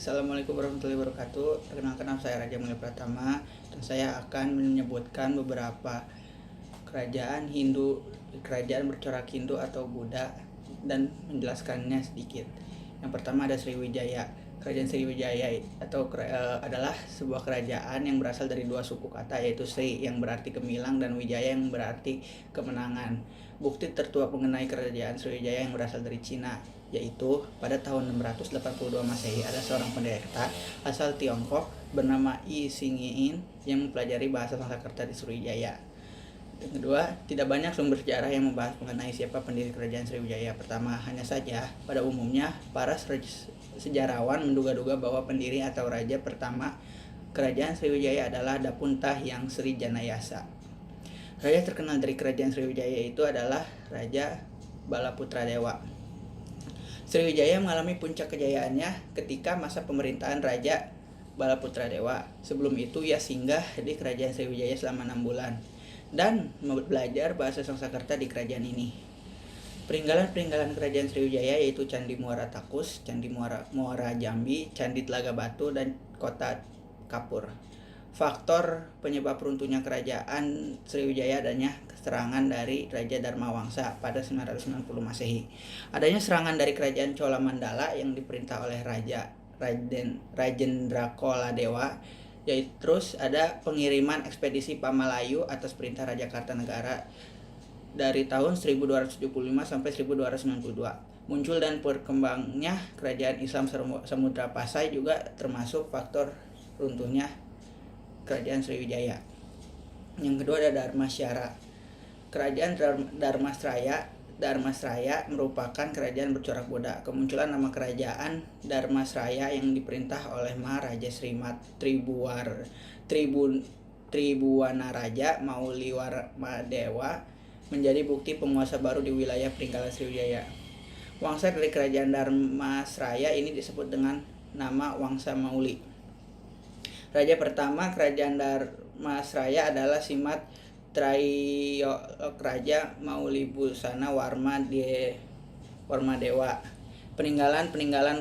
Assalamualaikum warahmatullahi wabarakatuh. Perkenalkan, nama saya Raja Mulia Pratama dan saya akan menyebutkan beberapa kerajaan Hindu, kerajaan bercorak Hindu atau Buddha, dan menjelaskannya sedikit. Yang pertama ada Sriwijaya. Kerajaan Sriwijaya adalah sebuah kerajaan yang berasal dari dua suku kata, yaitu Sri yang berarti gemilang dan Wijaya yang berarti kemenangan. Bukti tertua mengenai kerajaan Sriwijaya yang berasal dari Cina, yaitu pada tahun 682 Masehi ada seorang pendeta asal Tiongkok bernama Yi Xingyin yang mempelajari bahasa Sanskerta di Sriwijaya. Yang kedua, tidak banyak sumber sejarah yang membahas mengenai siapa pendiri kerajaan Sriwijaya. Pertama, hanya saja pada umumnya para sejarawan menduga-duga bahwa pendiri atau raja pertama kerajaan Sriwijaya adalah Dapuntah yang Sri Janayasa. Raja terkenal dari kerajaan Sriwijaya itu adalah Raja Balaputra Dewa. Sriwijaya mengalami puncak kejayaannya ketika masa pemerintahan Raja Balaputra Dewa. Sebelum itu ia singgah di kerajaan Sriwijaya selama 6 bulan dan belajar bahasa Sanskerta di kerajaan ini. Peninggalan kerajaan Sriwijaya yaitu Candi Muara Takus, Candi Muara Jambi, Candi Telaga Batu, dan Kota Kapur. Faktor penyebab runtuhnya kerajaan Sriwijaya adanya serangan dari Raja Dharmawangsa pada 990 Masehi. Adanya serangan dari kerajaan Chola Mandala yang diperintah oleh Rajendra Koladewa. Terus ada pengiriman ekspedisi Pamalayu atas perintah Raja Kartanegara dari tahun 1275 sampai 1292. Muncul dan berkembangnya kerajaan Islam Samudra Pasai juga termasuk faktor runtuhnya kerajaan Sriwijaya. Yang kedua ada Dharmasraya. Kerajaan Dharmasraya merupakan kerajaan bercorak Buddha. Kemunculan nama kerajaan Dharmasraya yang diperintah oleh Maharaja Srimat Tribhuwanaraja Mauliwarmadewa menjadi bukti penguasa baru di wilayah peninggalan Sriwijaya. Wangsa dari kerajaan Dharmasraya ini disebut dengan nama Wangsa Mauli. Raja pertama kerajaan Dharmasraya adalah Simat Trayolokraja Maulibhusana Warmadewa. Peninggalan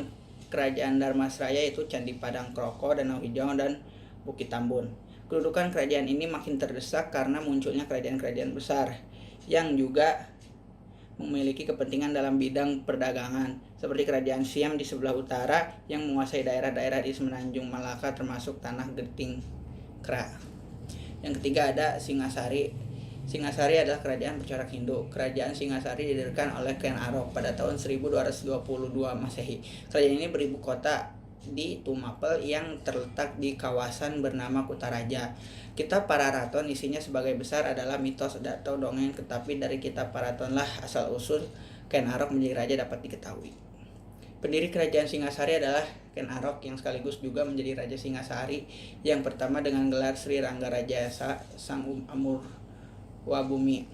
kerajaan Dharmasraya itu Candi Padang Kroko, Danau Hijau, dan Bukit Tambun. Kedudukan kerajaan ini makin terdesak karena munculnya kerajaan-kerajaan besar yang juga memiliki kepentingan dalam bidang perdagangan, seperti kerajaan Siam di sebelah utara yang menguasai daerah-daerah di Semenanjung Malaka termasuk tanah Getingkra. Yang ketiga ada Singasari. Singasari adalah kerajaan bercorak Hindu. Kerajaan Singasari didirikan oleh Ken Arok pada tahun 1222 Masehi. Kerajaan ini beribu kota di Tumapel yang terletak di kawasan bernama Kutaraja. Kitab Pararaton isinya sebagai besar adalah mitos atau dongeng, tetapi dari kitab Pararaton lah asal-usul Ken Arok menjadi raja dapat diketahui. Pendiri kerajaan Singasari adalah Ken Arok yang sekaligus juga menjadi Raja Singasari yang pertama dengan gelar Sri Ranggarajasa Sang Amurwabhumi.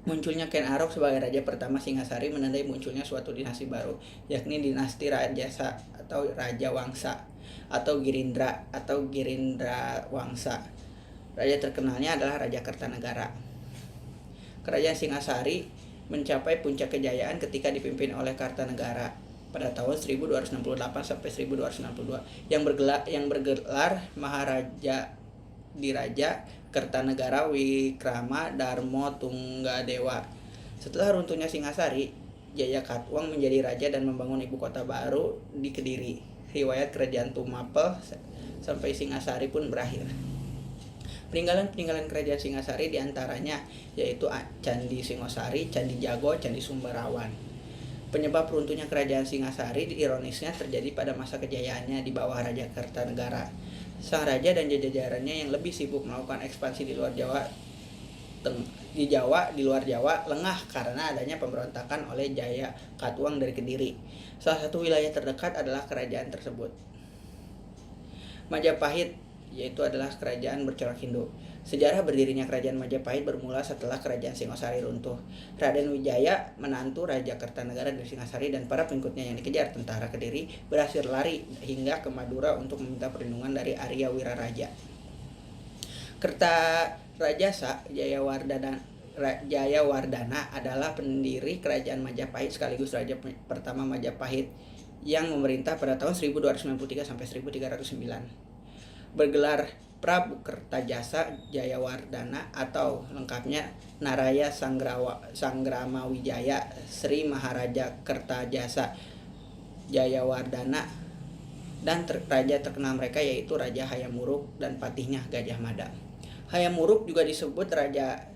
Munculnya Ken Arok sebagai raja pertama Singasari menandai munculnya suatu dinasti baru, yakni dinasti Rajasa atau Raja Wangsa atau Girindra Wangsa. Raja terkenalnya adalah Raja Kartanegara. Kerajaan Singasari mencapai puncak kejayaan ketika dipimpin oleh Kartanegara pada tahun 1268 sampai 1292 yang bergelar Maharaja Diraja Kertanegara Wikrama Darmo Tunggadewa. Setelah runtuhnya Singasari, Jayakatwang menjadi raja dan membangun ibu kota baru di Kediri. Riwayat kerajaan Tumapel sampai Singasari pun berakhir. Peninggalan kerajaan Singasari diantaranya yaitu Candi Singosari, Candi Jago, Candi Sumbarawan. Penyebab runtuhnya kerajaan Singasari ironisnya terjadi pada masa kejayaannya di bawah Raja Kartanegara. Sang raja dan jajarannya yang lebih sibuk melakukan ekspansi di luar Jawa lengah karena adanya pemberontakan oleh Jayakatwang dari Kediri. Salah satu wilayah terdekat adalah kerajaan tersebut. Majapahit yaitu adalah kerajaan bercorak Hindu. Sejarah berdirinya kerajaan Majapahit bermula setelah kerajaan Singosari runtuh. Raden Wijaya, menantu Raja Kartanegara dari Singasari dan para pengikutnya yang dikejar tentara Kediri, berhasil lari hingga ke Madura untuk meminta perlindungan dari Arya Wiraraja. Kertarajasa Jayawardana adalah pendiri kerajaan Majapahit sekaligus raja pertama Majapahit yang memerintah pada tahun 1293 sampai 1309. Bergelar Prabu Kertajasa Jayawardana atau lengkapnya Naraya Sangramawijaya Sri Maharaja Kertajasa Jayawardana, dan raja terkenal mereka yaitu Raja Hayam Wuruk dan patihnya Gajah Mada. Hayam Wuruk juga disebut Raja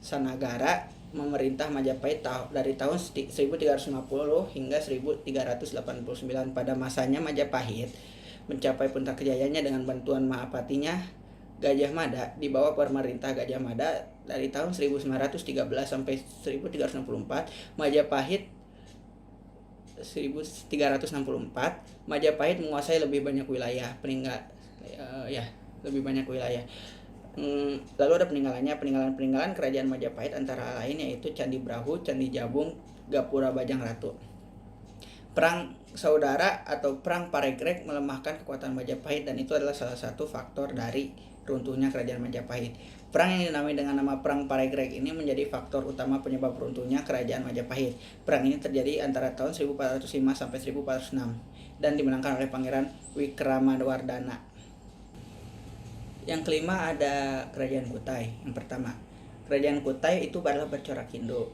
Sanagara, memerintah Majapahit dari tahun 1350 hingga 1389. Pada masanya Majapahit mencapai puncak kejayaannya dengan bantuan Mahapatinya Gajah Mada di bawah pemerintah Gajah Mada dari tahun 1913 sampai 1364. Majapahit menguasai lebih banyak wilayah Lalu ada peninggalan kerajaan Majapahit antara lain yaitu Candi Brahu, Candi Jabung, Gapura Bajang Ratu. Perang saudara atau Perang Paregreg melemahkan kekuatan Majapahit, dan itu adalah salah satu faktor dari runtuhnya kerajaan Majapahit. Perang yang dinamai dengan nama Perang Paregreg ini menjadi faktor utama penyebab runtuhnya kerajaan Majapahit. Perang ini terjadi antara tahun 1405 sampai 1406 dan dimenangkan oleh Pangeran Wikramawardhana. Yang kelima ada Kerajaan Kutai. Yang pertama, Kerajaan Kutai itu adalah bercorak Hindu.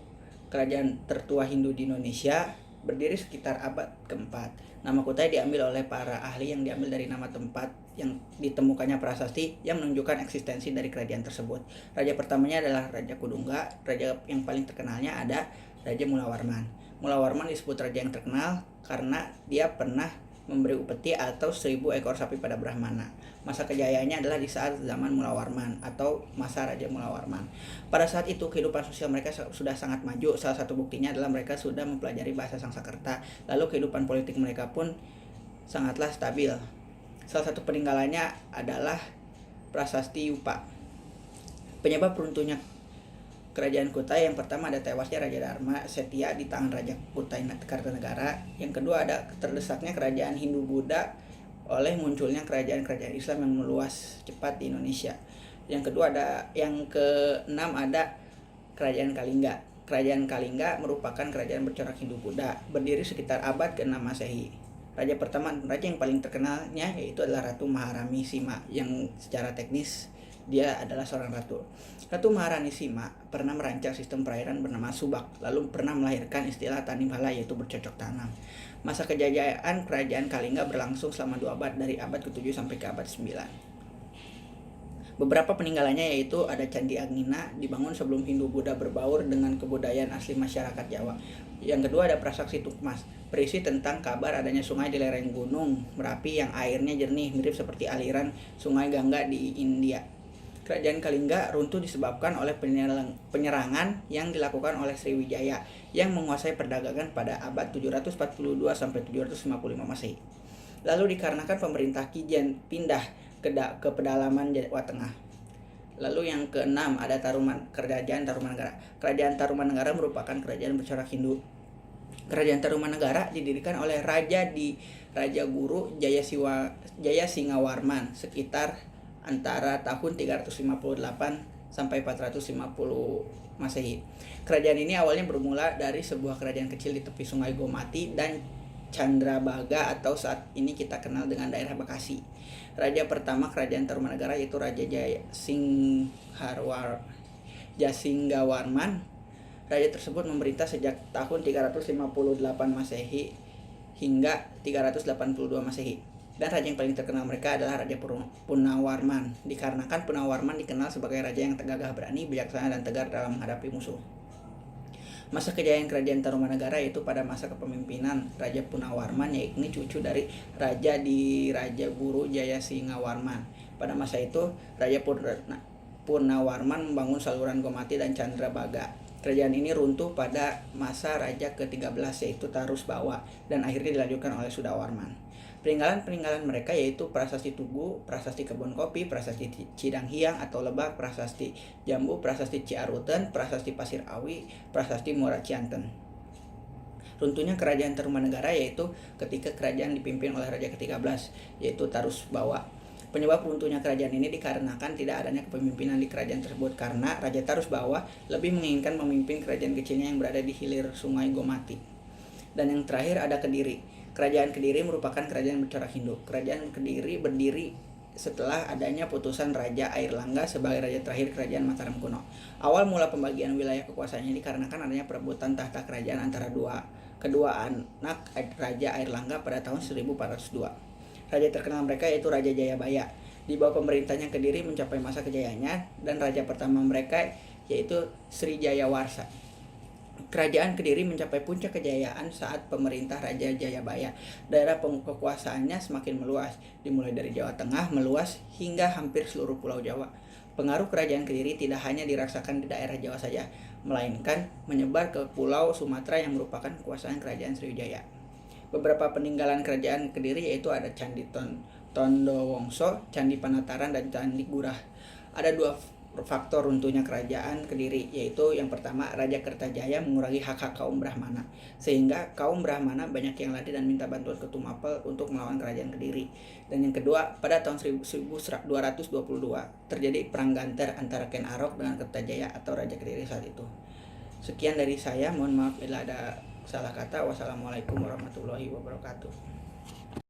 Kerajaan tertua Hindu di Indonesia, berdiri sekitar abad keempat. Nama Kutai diambil oleh para ahli yang diambil dari nama tempat yang ditemukannya prasasti yang menunjukkan eksistensi dari kerajaan tersebut. Raja pertamanya adalah Raja Kudungga. Raja yang paling terkenalnya ada Raja Mulawarman. Mulawarman disebut raja yang terkenal karena dia pernah memberi upeti atau 1000 ekor sapi pada Brahmana. Masa kejayaannya adalah di saat zaman Mulawarman atau masa Raja Mulawarman. Pada saat itu kehidupan sosial mereka sudah sangat maju. Salah satu buktinya adalah mereka sudah mempelajari bahasa Sanskerta. Lalu kehidupan politik mereka pun sangatlah stabil. Salah satu peninggalannya adalah Prasasti Yupa. Penyebab runtuhnya Kerajaan Kutai, yang pertama ada tewasnya Raja Dharma Setia di tangan Raja Kutai Kartanegara. Yang kedua ada terdesaknya kerajaan Hindu-Buddha oleh munculnya kerajaan-kerajaan Islam yang meluas cepat di Indonesia. Yang keenam ada Kerajaan Kalingga. Kerajaan Kalingga merupakan kerajaan bercorak Hindu-Buddha, berdiri sekitar abad ke-6 Masehi. Raja yang paling terkenalnya yaitu adalah Ratu Maharani Sima, yang secara teknis dia adalah seorang ratu. Ratu Maharani Sima pernah merancang sistem perairan bernama Subak, lalu pernah melahirkan istilah Tanimhala yaitu bercocok tanam. Masa kejayaan kerajaan Kalingga berlangsung selama 2 abad, dari abad ke-7 sampai ke abad 9. Beberapa peninggalannya yaitu ada Candi Agina, dibangun sebelum Hindu-Buddha berbaur dengan kebudayaan asli masyarakat Jawa. Yang kedua ada Prasaksi Tukmas, berisi tentang kabar adanya sungai di lereng Gunung Merapi yang airnya jernih mirip seperti aliran sungai Gangga di India. Kerajaan Kalingga runtuh disebabkan oleh penyerangan yang dilakukan oleh Sriwijaya yang menguasai perdagangan pada abad 742 sampai 755 Masehi. Lalu dikarenakan pemerintah Kijen pindah ke pedalaman Jawa Tengah. Lalu yang keenam ada Kerajaan Tarumanegara. Kerajaan Tarumanegara merupakan kerajaan bercorak Hindu. Kerajaan Tarumanegara didirikan oleh Raja Guru Jaya Singawarman sekitar antara tahun 358 sampai 450 Masehi. Kerajaan ini awalnya bermula dari sebuah kerajaan kecil di tepi Sungai Gomati dan Chandrabaga atau saat ini kita kenal dengan daerah Bekasi. Raja pertama kerajaan Tarumanegara yaitu Raja Jasinggawarman. Raja tersebut memerintah sejak tahun 358 Masehi hingga 382 Masehi. Dan raja yang paling terkenal mereka adalah Raja Punawarman, dikarenakan Punawarman dikenal sebagai raja yang gagah berani, bijaksana, dan tegar dalam menghadapi musuh. Masa kejayaan kerajaan Tarumanegara yaitu pada masa kepemimpinan Raja Punawarman, yaitu cucu dari Raja Guru Jaya Singawarman. Pada masa itu Raja Punawarman membangun saluran Gomati dan Chandrabaga. Kerajaan ini runtuh pada masa Raja ke-13 yaitu Tarusbawa dan akhirnya dilanjutkan oleh Sudawarman. Peninggalan mereka yaitu Prasasti Tugu, Prasasti Kebun Kopi, Prasasti Cidang Hiang atau Lebak, Prasasti Jambu, Prasasti Ciaruten, Prasasti Pasir Awi, Prasasti Muara Cianten. Runtuhnya kerajaan Tarumanegara yaitu ketika kerajaan dipimpin oleh Raja ke-13 yaitu Tarusbawa. Penyebab runtuhnya kerajaan ini dikarenakan tidak adanya kepemimpinan di kerajaan tersebut karena Raja Tarusbawa lebih menginginkan memimpin kerajaan kecilnya yang berada di hilir Sungai Gomati. Dan yang terakhir ada Kediri. Kerajaan Kediri merupakan kerajaan bercorak Hindu. Kerajaan Kediri berdiri setelah adanya putusan Raja Airlangga sebagai raja terakhir kerajaan Mataram kuno. Awal mula pembagian wilayah kekuasaannya dikarenakan adanya perebutan tahta kerajaan antara kedua anak Raja Airlangga pada tahun 1402. Raja terkenal mereka yaitu Raja Jayabaya. Di bawah pemerintahnya Kediri mencapai masa kejayaannya, dan raja pertama mereka yaitu Sri Jayawarsa. Kerajaan Kediri mencapai puncak kejayaan saat pemerintah Raja Jayabaya. Daerah kekuasaannya semakin meluas, dimulai dari Jawa Tengah meluas hingga hampir seluruh Pulau Jawa. Pengaruh kerajaan Kediri tidak hanya dirasakan di daerah Jawa saja, melainkan menyebar ke Pulau Sumatera yang merupakan kekuasaan kerajaan Sriwijaya. Beberapa peninggalan kerajaan Kediri yaitu ada Candi Tondowongso, Candi Panataran, dan Candi Gurah. Ada dua faktor runtuhnya kerajaan Kediri, yaitu yang pertama, Raja Kertajaya mengurangi hak-hak kaum Brahmana, sehingga kaum Brahmana banyak yang lari dan minta bantuan ke Tumapel untuk melawan kerajaan Kediri. Dan yang kedua, pada tahun 1222 terjadi perang gantar antara Ken Arok dengan Kertajaya atau Raja Kediri saat itu. Sekian dari saya, mohon maaf bila ada salah kata. Wassalamualaikum warahmatullahi wabarakatuh.